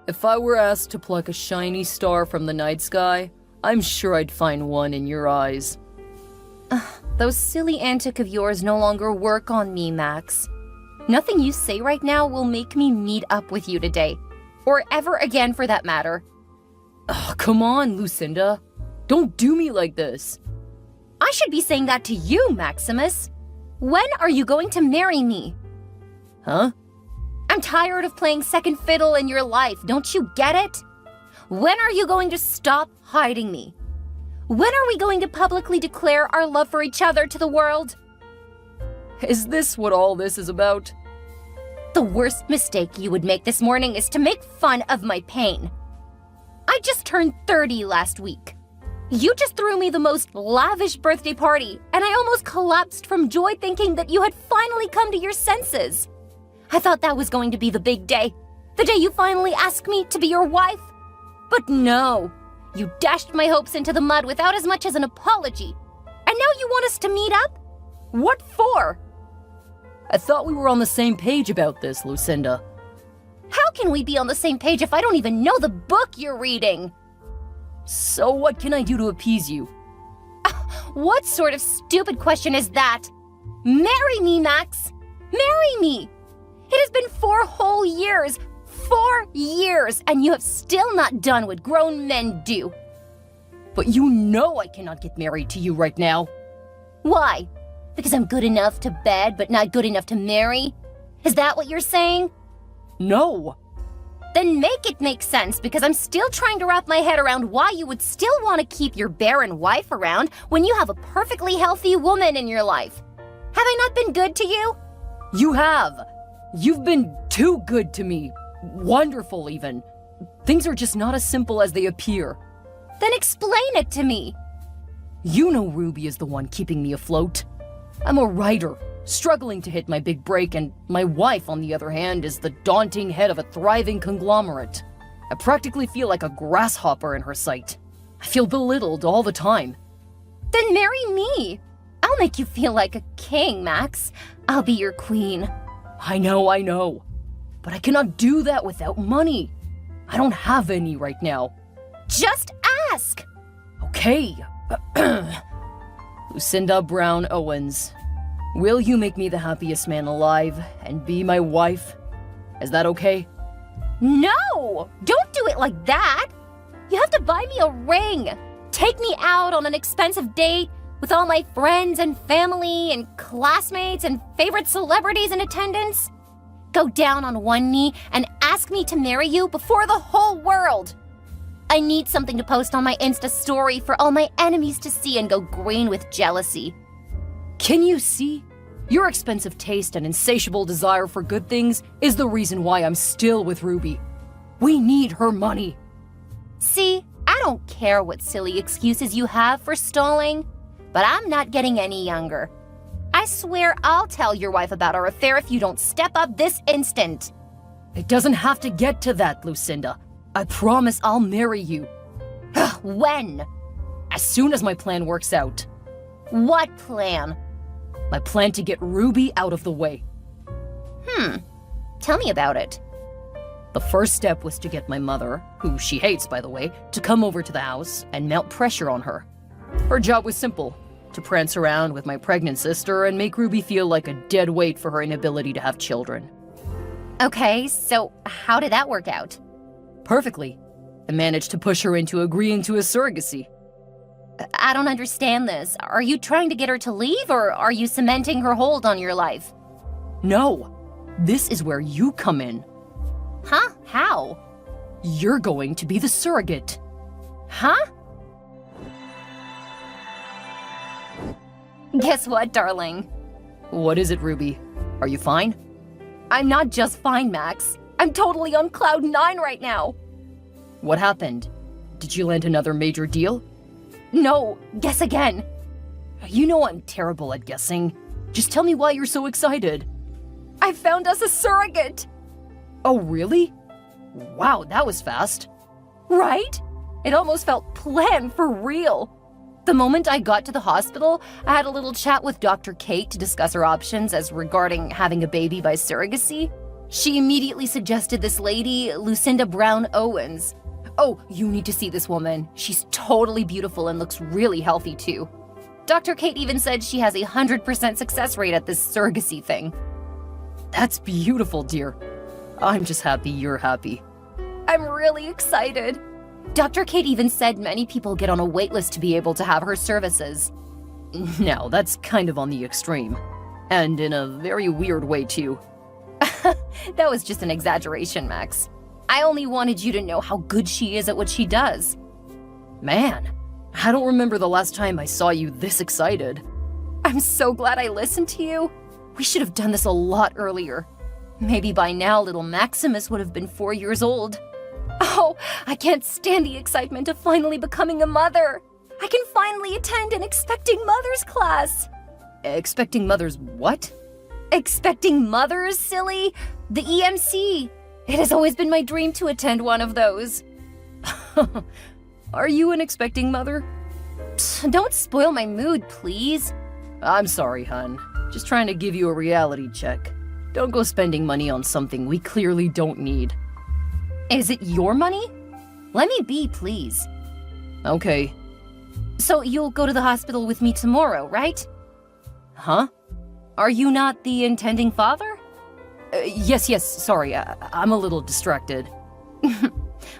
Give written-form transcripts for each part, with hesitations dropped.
If I were asked to pluck a shiny star from the night sky, I'm sure I'd find one in your eyes. Those silly antics of yours no longer work on me, Max. Nothing you say right now will make me meet up with you today. Or ever again, for that matter. Come on, Lucinda. Don't do me like this. I should be saying that to you, Maximus. When are you going to marry me? Huh? I'm tired of playing second fiddle in your life, don't you get it? When are you going to stop hiding me? When are we going to publicly declare our love for each other to the world? Is this what all this is about? The worst mistake you would make this morning is to make fun of my pain. I just turned 30 last week. You just threw me the most lavish birthday party, and I almost collapsed from joy thinking that you had finally come to your senses. I thought that was going to be the big day, the day you finally asked me to be your wife. But no, you dashed my hopes into the mud without as much as an apology. And now you want us to meet up? What for? I thought we were on the same page about this, Lucinda. How can we be on the same page if I don't even know the book you're reading? So what can I do to appease you? What sort of stupid question is that? Marry me, Max! Marry me! It has been 4 whole years! 4 years! And you have still not done what grown men do. But you know I cannot get married to you right now. Why? Because I'm good enough to bed but not good enough to marry? Is that what you're saying? No! Then make it make sense, because I'm still trying to wrap my head around why you would still want to keep your barren wife around when you have a perfectly healthy woman in your life. Have I not been good to you? You have! You've been too good to me. Wonderful, even. Things are just not as simple as they appear. Then explain it to me. You know Ruby is the one keeping me afloat. I'm a writer, struggling to hit my big break, and my wife, on the other hand, is the daunting head of a thriving conglomerate. I practically feel like a grasshopper in her sight. I feel belittled all the time. Then marry me. I'll make you feel like a king, Max. I'll be your queen. I know. But I cannot do that without money. I don't have any right now. Just ask! Okay. Lucinda Brown Owens. Will you make me the happiest man alive and be my wife? Is that okay? No! Don't do it like that! You have to buy me a ring! Take me out on an expensive date with all my friends and family and classmates and favorite celebrities in attendance? Go down on one knee and ask me to marry you before the whole world! I need something to post on my Insta story for all my enemies to see and go green with jealousy. Can you see? Your expensive taste and insatiable desire for good things is the reason why I'm still with Ruby. We need her money. See, I don't care what silly excuses you have for stalling, but I'm not getting any younger. I swear I'll tell your wife about our affair if you don't step up this instant. It doesn't have to get to that, Lucinda. I promise I'll marry you. When? As soon as my plan works out. What plan? My plan to get Ruby out of the way. Tell me about it. The first step was to get my mother, who she hates by the way, to come over to the house and mount pressure on her. Her job was simple, to prance around with my pregnant sister and make Ruby feel like a dead weight for her inability to have children. Okay, so how did that work out? Perfectly. I managed to push her into agreeing to a surrogacy. I don't understand this. Are you trying to get her to leave, or are you cementing her hold on your life? No. This is where you come in. Huh? How? You're going to be the surrogate. Huh? Guess what, darling? What is it, Ruby? Are you fine? I'm not just fine, Max. I'm totally on cloud 9 right now. What happened? Did you land another major deal? No, guess again. You know I'm terrible at guessing. Just tell me why you're so excited. I found us a surrogate! Oh, really? Wow, that was fast. Right? It almost felt planned for real. The moment I got to the hospital, I had a little chat with Dr. Kate to discuss our options as regarding having a baby by surrogacy. She immediately suggested this lady, Lucinda Brown Owens. Oh, you need to see this woman. She's totally beautiful and looks really healthy too. Dr. Kate even said she has a 100% success rate at this surrogacy thing. That's beautiful, dear. I'm just happy you're happy. I'm really excited. Dr. Kate even said many people get on a waitlist to be able to have her services. Now, that's kind of on the extreme. And in a very weird way, too. That was just an exaggeration, Max. I only wanted you to know how good she is at what she does. Man, I don't remember the last time I saw you this excited. I'm so glad I listened to you. We should have done this a lot earlier. Maybe by now little Maximus would have been 4 years old. Oh, I can't stand the excitement of finally becoming a mother. I can finally attend an Expecting Mothers class. Expecting Mothers what? Expecting Mothers, silly. The EMC. It has always been my dream to attend one of those. Are you an expecting mother? Don't spoil my mood, please. I'm sorry, hun. Just trying to give you a reality check. Don't go spending money on something we clearly don't need. Is it your money? Let me be, please. Okay. So you'll go to the hospital with me tomorrow, right? Huh? Are you not the intending father? Yes, sorry, I'm a little distracted.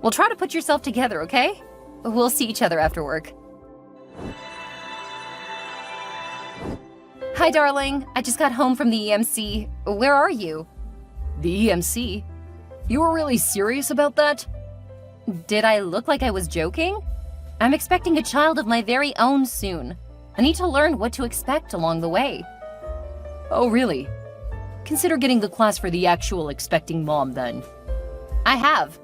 Well, try to put yourself together, okay? We'll see each other after work. Hi, darling. I just got home from the EMC. Where are you? The EMC? You were really serious about that? Did I look like I was joking? I'm expecting a child of my very own soon. I need to learn what to expect along the way. Oh, really? Consider getting the class for the actual expecting mom, then. I have.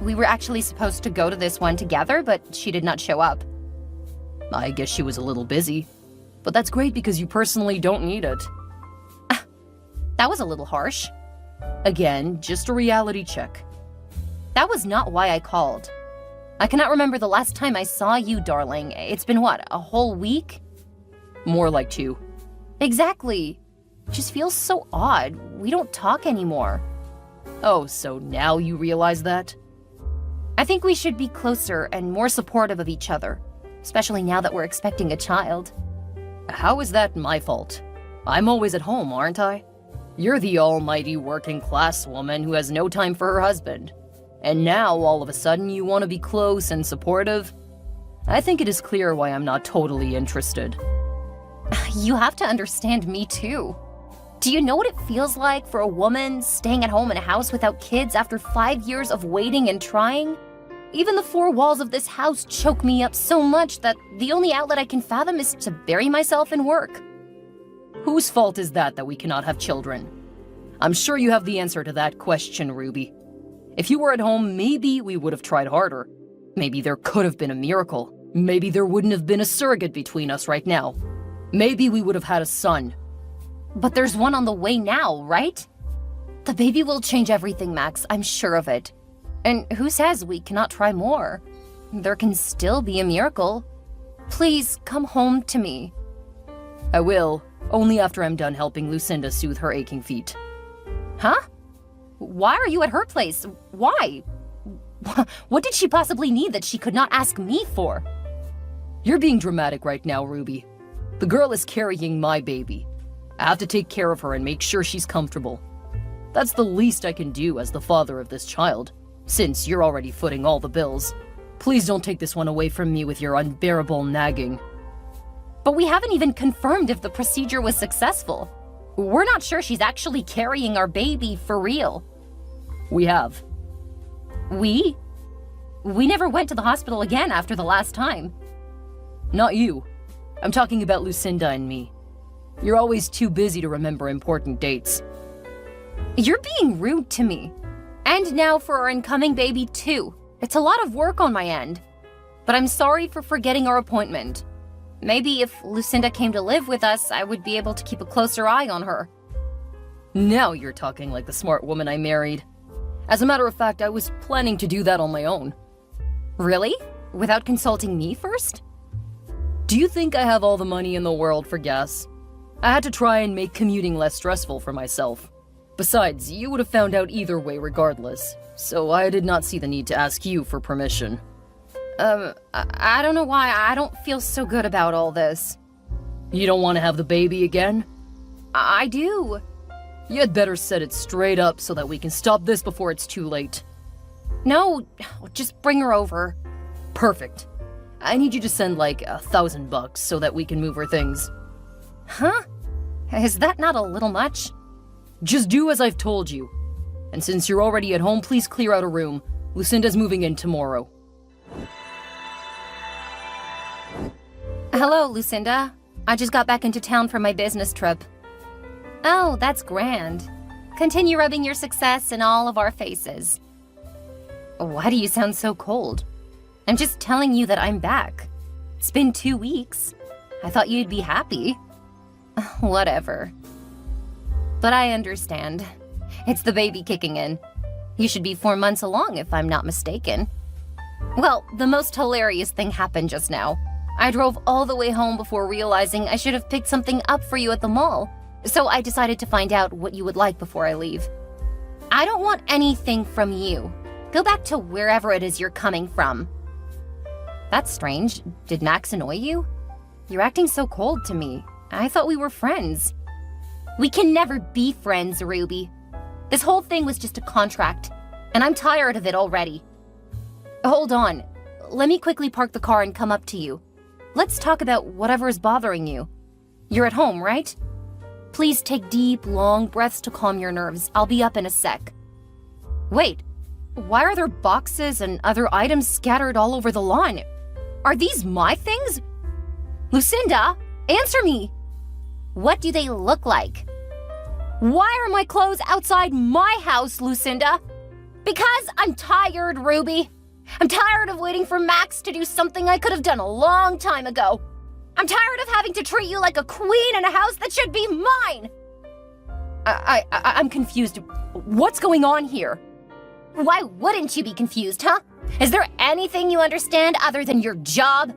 We were actually supposed to go to this one together, but she did not show up. I guess she was a little busy. But that's great because you personally don't need it. That was a little harsh. Again, just a reality check. That was not why I called. I cannot remember the last time I saw you, darling. It's been what, a whole week? More like 2. Exactly. It just feels so odd. We don't talk anymore. Oh, so now you realize that? I think we should be closer and more supportive of each other, especially now that we're expecting a child. How is that my fault? I'm always at home, aren't I? You're the almighty working class woman who has no time for her husband. And now, all of a sudden, you want to be close and supportive? I think it is clear why I'm not totally interested. You have to understand me too. Do you know what it feels like for a woman staying at home in a house without kids after 5 years of waiting and trying? Even the 4 walls of this house choke me up so much that the only outlet I can fathom is to bury myself in work. Whose fault is that we cannot have children? I'm sure you have the answer to that question, Ruby. If you were at home, maybe we would have tried harder. Maybe there could have been a miracle. Maybe there wouldn't have been a surrogate between us right now. Maybe we would have had a son. But there's one on the way now, right? The baby will change everything, Max. I'm sure of it. And who says we cannot try more? There can still be a miracle. Please, come home to me. I will, only after I'm done helping Lucinda soothe her aching feet. Huh? Why are you at her place? Why? What did she possibly need that she could not ask me for? You're being dramatic right now, Ruby. The girl is carrying my baby. I have to take care of her and make sure she's comfortable. That's the least I can do as the father of this child, since you're already footing all the bills. Please don't take this one away from me with your unbearable nagging. But we haven't even confirmed if the procedure was successful. We're not sure she's actually carrying our baby for real. We have. We? We never went to the hospital again after the last time. Not you. I'm talking about Lucinda and me. You're always too busy to remember important dates. You're being rude to me. And now for our incoming baby, too. It's a lot of work on my end. But I'm sorry for forgetting our appointment. Maybe if Lucinda came to live with us, I would be able to keep a closer eye on her. Now you're talking like the smart woman I married. As a matter of fact, I was planning to do that on my own. Really? Without consulting me first? Do you think I have all the money in the world for gas? I had to try and make commuting less stressful for myself. Besides, you would have found out either way regardless, so I did not see the need to ask you for permission. I don't know why I don't feel so good about all this. You don't want to have the baby again? I do. You had better set it straight up so that we can stop this before it's too late. No, just bring her over. Perfect. I need you to send like $1,000 so that we can move her things. Huh? Is that not a little much? Just do as I've told you. And since you're already at home, please clear out a room. Lucinda's moving in tomorrow. Hello, Lucinda. I just got back into town from my business trip. Oh, that's grand. Continue rubbing your success in all of our faces. Why do you sound so cold? I'm just telling you that I'm back. It's been 2 weeks. I thought you'd be happy. Whatever. But I understand. It's the baby kicking in. You should be 4 months along if I'm not mistaken. Well, the most hilarious thing happened just now. I drove all the way home before realizing I should have picked something up for you at the mall, so I decided to find out what you would like before I leave. I don't want anything from you. Go back to wherever it is you're coming from. That's strange. Did Max annoy you? You're acting so cold to me. I thought we were friends. We can never be friends, Ruby. This whole thing was just a contract, and I'm tired of it already. Hold on. Let me quickly park the car and come up to you. Let's talk about whatever is bothering you. You're at home, right? Please take deep, long breaths to calm your nerves. I'll be up in a sec. Wait, why are there boxes and other items scattered all over the lawn? Are these my things? Lucinda, answer me! What do they look like? Why are my clothes outside my house, Lucinda? Because I'm tired, Ruby. I'm tired of waiting for Max to do something I could have done a long time ago. I'm tired of having to treat you like a queen in a house that should be mine. I'm confused. What's going on here? Why wouldn't you be confused, huh? Is there anything you understand other than your job?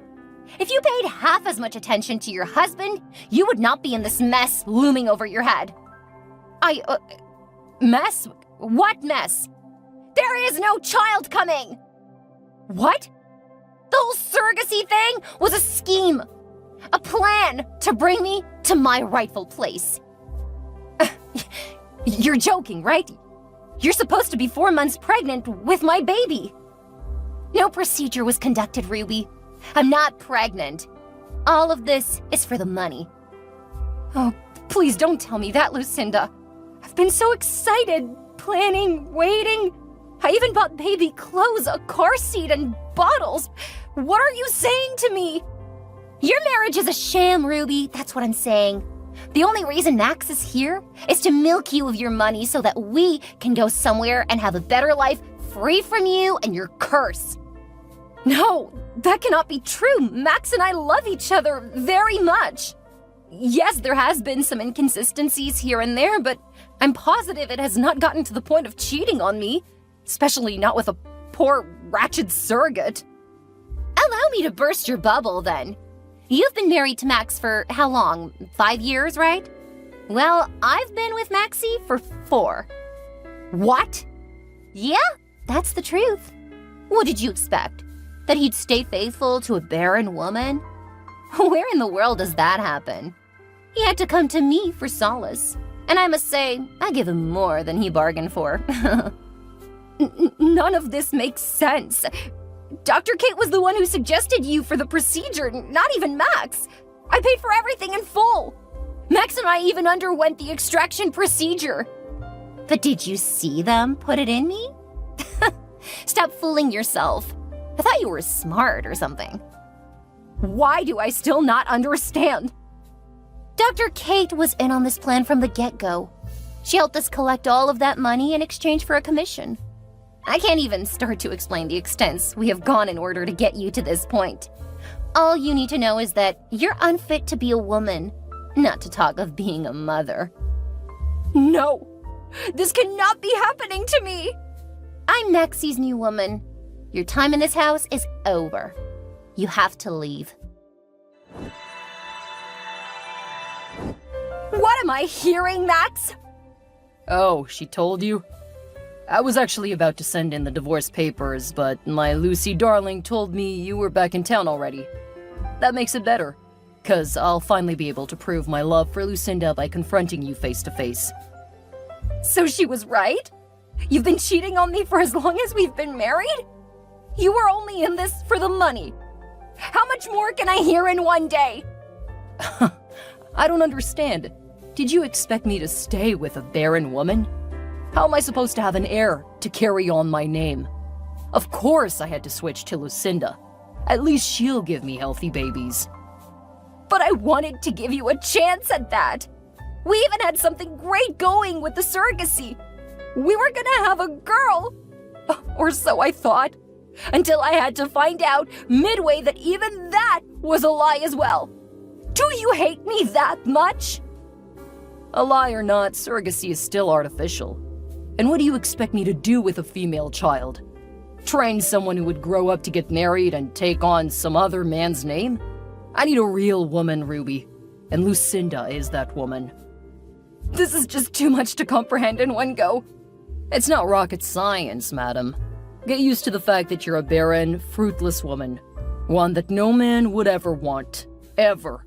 If you paid half as much attention to your husband, you would not be in this mess looming over your head. Mess? What mess? There is no child coming! What? The whole surrogacy thing was a scheme. A plan to bring me to my rightful place. You're joking, right? You're supposed to be 4 months pregnant with my baby. No procedure was conducted, Ruby. I'm not pregnant. All of this is for the money. Oh, please don't tell me that, Lucinda. I've been so excited, planning, waiting. I even bought baby clothes, a car seat, and bottles. What are you saying to me? Your marriage is a sham, Ruby. That's what I'm saying. The only reason Max is here is to milk you of your money so that we can go somewhere and have a better life free from you and your curse. No, that cannot be true. Max and I love each other very much. Yes, there has been some inconsistencies here and there, but I'm positive it has not gotten to the point of cheating on me. Especially not with a poor, ratchet surrogate. Allow me to burst your bubble, then. You've been married to Max for how long? 5 years, right? Well, I've been with Maxie for 4. What? Yeah, that's the truth. What did you expect? That he'd stay faithful to a barren woman? Where in the world does that happen? He had to come to me for solace. And I must say, I give him more than he bargained for. None of this makes sense. Dr. Kate was the one who suggested you for the procedure, not even Max. I paid for everything in full. Max and I even underwent the extraction procedure. But did you see them put it in me? Stop fooling yourself. I thought you were smart or something. Why do I still not understand? Dr. Kate was in on this plan from the get-go. She helped us collect all of that money in exchange for a commission. I can't even start to explain the extents we have gone in order to get you to this point. All you need to know is that you're unfit to be a woman, not to talk of being a mother. No! This cannot be happening to me! I'm Maxie's new woman. Your time in this house is over. You have to leave. What am I hearing, Max? Oh, she told you? I was actually about to send in the divorce papers, but my Lucy darling told me you were back in town already. That makes it better, 'cause I'll finally be able to prove my love for Lucinda by confronting you face to face. So she was right? You've been cheating on me for as long as we've been married? You were only in this for the money. How much more can I hear in one day? I don't understand. Did you expect me to stay with a barren woman? How am I supposed to have an heir to carry on my name? Of course I had to switch to Lucinda. At least she'll give me healthy babies. But I wanted to give you a chance at that. We even had something great going with the surrogacy. We were gonna have a girl. Or so I thought. Until I had to find out midway that even that was a lie as well. Do you hate me that much? A lie or not, surrogacy is still artificial. And what do you expect me to do with a female child? Train someone who would grow up to get married and take on some other man's name? I need a real woman, Ruby. And Lucinda is that woman. This is just too much to comprehend in one go. It's not rocket science, madam. Get used to the fact that you're a barren, fruitless woman. One that no man would ever want. Ever.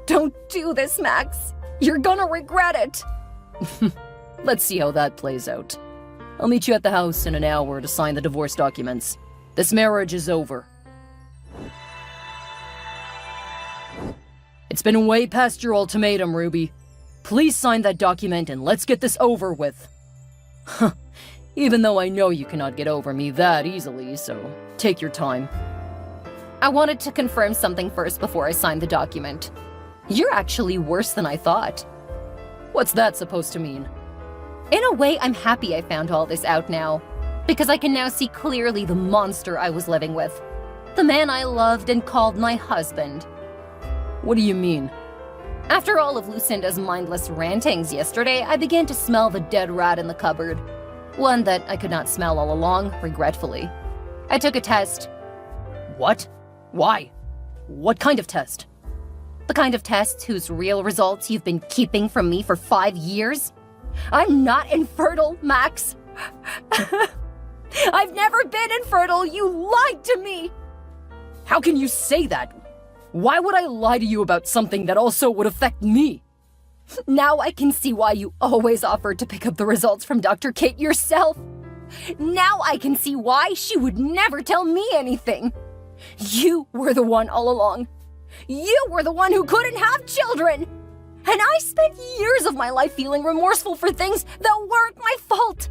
Don't do this, Max. You're gonna regret it. Let's see how that plays out. I'll meet you at the house in an hour to sign the divorce documents. This marriage is over. It's been way past your ultimatum, Ruby. Please sign that document and let's get this over with. Even though I know you cannot get over me that easily, so take your time. I wanted to confirm something first before I signed the document. You're actually worse than I thought. What's that supposed to mean? In a way, I'm happy I found all this out now. Because I can now see clearly the monster I was living with. The man I loved and called my husband. What do you mean? After all of Lucinda's mindless rantings yesterday, I began to smell the dead rat in the cupboard. One that I could not smell all along, regretfully. I took a test. What? Why? What kind of test? The kind of tests whose real results you've been keeping from me for 5 years? I'm not infertile, Max. I've never been infertile. You lied to me. How can you say that? Why would I lie to you about something that also would affect me? Now I can see why you always offered to pick up the results from Dr. Kate yourself. Now I can see why she would never tell me anything. You were the one all along. You were the one who couldn't have children. And I spent years of my life feeling remorseful for things that weren't my fault.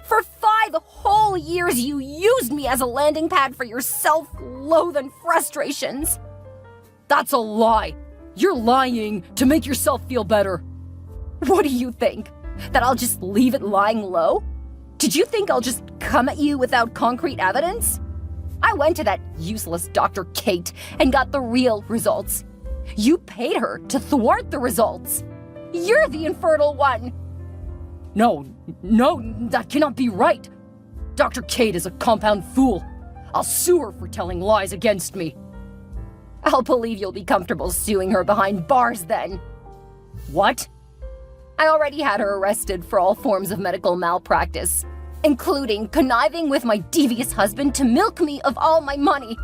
For 5 whole years, you used me as a landing pad for your self-loath and frustrations. That's a lie. You're lying to make yourself feel better. What do you think? That I'll just leave it lying low? Did you think I'll just come at you without concrete evidence? I went to that useless Dr. Kate and got the real results. You paid her to thwart the results. You're the infertile one. No, that cannot be right. Dr. Kate is a compound fool. I'll sue her for telling lies against me. I'll believe you'll be comfortable suing her behind bars then. What? I already had her arrested for all forms of medical malpractice, including conniving with my devious husband to milk me of all my money.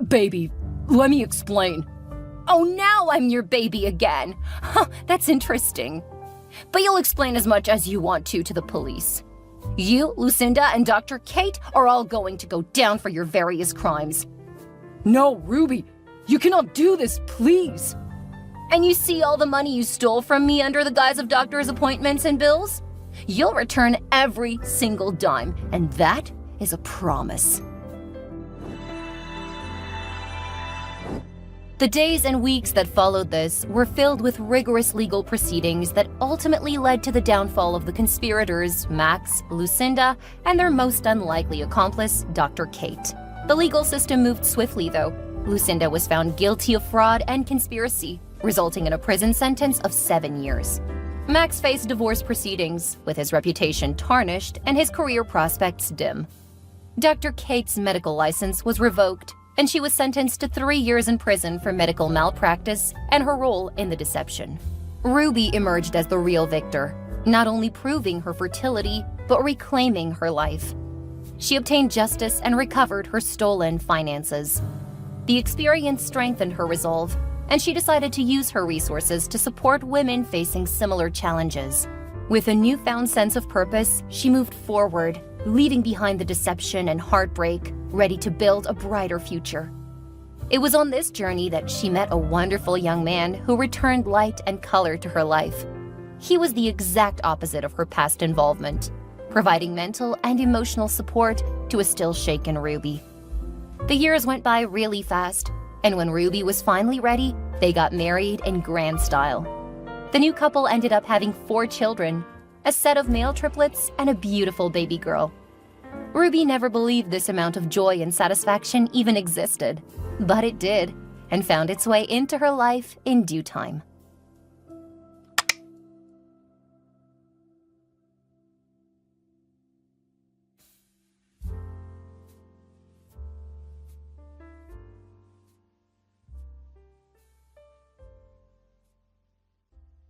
Baby, let me explain. Oh, now I'm your baby again. Huh, that's interesting. But you'll explain as much as you want to the police. You, Lucinda, and Dr. Kate are all going to go down for your various crimes. No, Ruby, you cannot do this, please. And you see all the money you stole from me under the guise of doctor's appointments and bills? You'll return every single dime, and that is a promise. The days and weeks that followed this were filled with rigorous legal proceedings that ultimately led to the downfall of the conspirators, Max, Lucinda, and their most unlikely accomplice, Dr. Kate. The legal system moved swiftly, though. Lucinda was found guilty of fraud and conspiracy, resulting in a prison sentence of 7 years. Max faced divorce proceedings, with his reputation tarnished and his career prospects dim. Dr. Kate's medical license was revoked, and she was sentenced to 3 years in prison for medical malpractice and her role in the deception. Ruby emerged as the real victor. not only proving her fertility, but reclaiming her life. She obtained justice and recovered her stolen finances. The experience strengthened her resolve, and she decided to use her resources to support women facing similar challenges. With a newfound sense of purpose, she moved forward, leaving behind the deception and heartbreak, ready to build a brighter future. It was on this journey that she met a wonderful young man who returned light and color to her life. He was the exact opposite of her past involvement, providing mental and emotional support to a still shaken Ruby. The years went by really fast, and when Ruby was finally ready, they got married in grand style. The new couple ended up having 4 children, a set of male triplets and a beautiful baby girl. Ruby never believed this amount of joy and satisfaction even existed, but it did, and found its way into her life in due time.